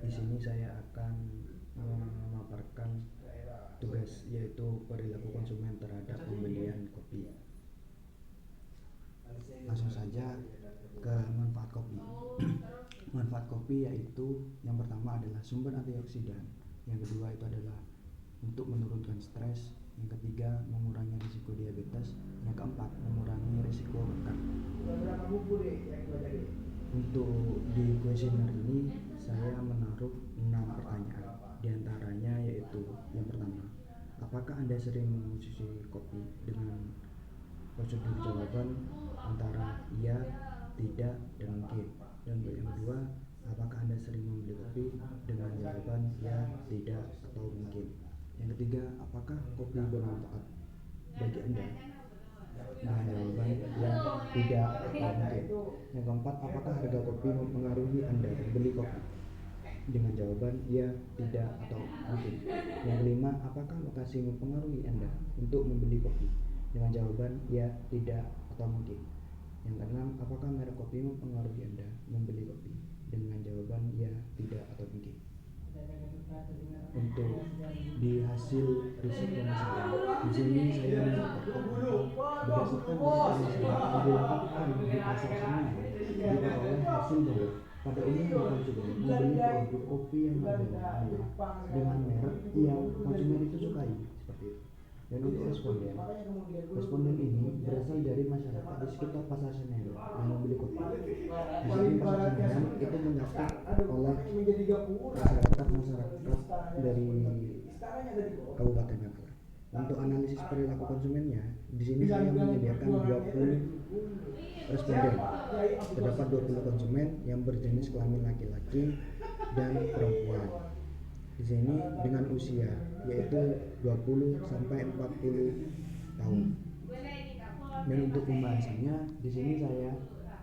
Di sini saya akan memaparkan tugas, yaitu perilaku konsumen terhadap pembelian kopi. Langsung saja ke manfaat kopi. Manfaat kopi yaitu yang pertama adalah sumber antioksidan, yang kedua itu adalah untuk menurunkan stres, yang ketiga mengurangi risiko diabetes, yang keempat mengurangi risiko kanker. Untuk di kuesioner ini saya menaruh 6 pertanyaan. Di antaranya yaitu yang pertama, apakah Anda sering mengonsumsi kopi? Dengan prosedur jawaban antara iya, tidak, dan mungkin. Dan untuk yang kedua, apakah Anda sering membeli kopi? Dengan jawaban ya, tidak, atau mungkin. Yang ketiga, apakah kopi bermanfaat bagi Anda? Dengan jawaban ya, tidak, atau mungkin. Yang keempat, apakah harga kopi mempengaruhi Anda membeli kopi? Dengan jawaban ya, tidak, atau mungkin. Yang kelima, apakah lokasi mempengaruhi Anda untuk membeli kopi? Dengan jawaban ya, tidak, atau mungkin. Yang keenam, apakah merek kopi mempengaruhi Anda membeli kopi? Dengan jawaban ya, tidak, atau mungkin. Untuk di hasil riset pemasaran, di sini saya mendapatkan berdasarkan riset yang dilakukan di pasar seni, diperoleh hasil bahwa pada umumnya konsumen membeli produk kopi yang ada dengan merek yang konsumen itu sukai, seperti itu. Dan untuk responden ini berasal dari masyarakat di sekitar pasar Senen yang membeli kopi. Di sini pasar Senen itu menyasar oleh masyarakat dari Kabupaten Magelang. Untuk analisis perilaku konsumennya, di sini saya menyediakan 20 responden. Terdapat 20 konsumen yang berjenis kelamin laki-laki dan perempuan. Di sini dengan usia yaitu 20 sampai 40 tahun. Dan untuk pembahasannya, di sini saya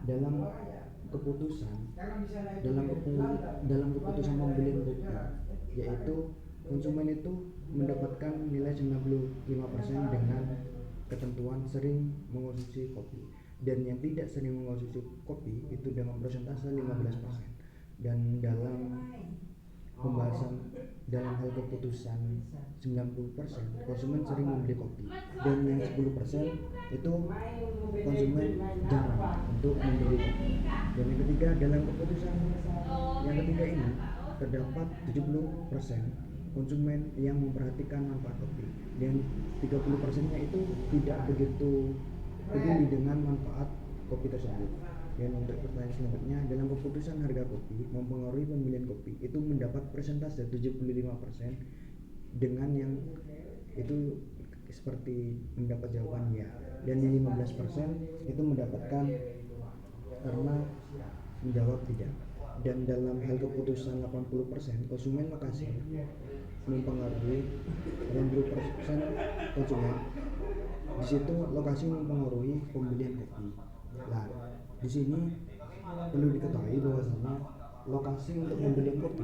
dalam keputusan pembelian kopi, yaitu konsumen itu mendapatkan nilai 95% dengan ketentuan sering mengonsumsi kopi, dan yang tidak sering mengonsumsi kopi itu dengan persentase 15%. Dan dalam pembahasan dalam hal keputusan 90% konsumen sering membeli kopi, dan yang 10% itu konsumen jarang untuk membeli kopi. Dan yang ketiga, dalam keputusan yang ketiga ini terdapat 70% konsumen yang memperhatikan manfaat kopi, dan 30%-nya itu tidak begitu peduli dengan manfaat kopi tersebut. Dan untuk pertanyaan selanjutnya, dalam keputusan harga kopi mempengaruhi pembelian kopi, itu mendapat persentase 75%, dengan yang itu seperti mendapat jawaban ya, dan yang 15% itu mendapatkan karena menjawab tidak. Dan dalam hal keputusan 80% konsumen lokasi mempengaruhi 80% konsumen. Di situ lokasi mempengaruhi pembelian kopi. Nah, di sini perlu diketahui bahwasanya lokasi untuk pembelian kopi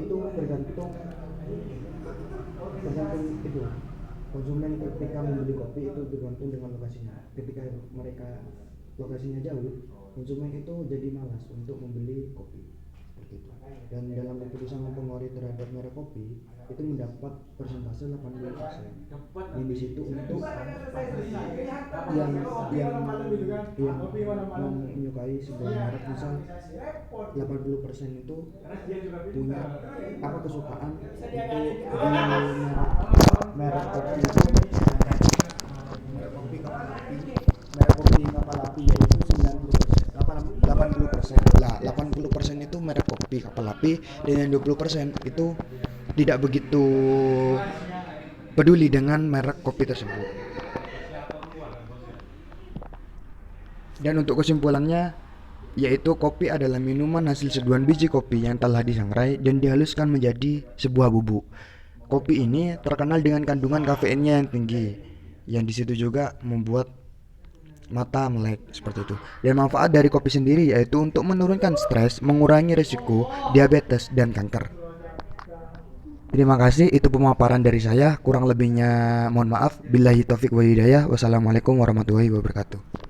itu tergantung itu. Konsumen ketika membeli kopi itu tergantung dengan lokasinya. Ketika mereka lokasinya jauh, konsumen itu jadi malas untuk membeli kopi, seperti itu. Dan dalam keputusan mempengaruhi terhadap merek kopi itu mendapat persentase 80%. Yang di situ untuk yang menyukai sebuah merek, misal 80% itu punya kesukaan untuk merek kopi itu, merek kopi kapal api yaitu 80%. Lah 80% itu merek kopi kapal api, dan yang 20% itu tidak begitu peduli dengan merek kopi tersebut. Dan untuk kesimpulannya, yaitu kopi adalah minuman hasil seduhan biji kopi yang telah disangrai dan dihaluskan menjadi sebuah bubuk. Kopi ini terkenal dengan kandungan kafeinnya yang tinggi, yang disitu juga membuat mata melek, seperti itu. Dan manfaat dari kopi sendiri yaitu untuk menurunkan stres, mengurangi risiko diabetes dan kanker. Terima kasih, itu pemaparan dari saya. Kurang lebihnya mohon maaf. Billahi taufik wa hidayah. Wassalamualaikum warahmatullahi wabarakatuh.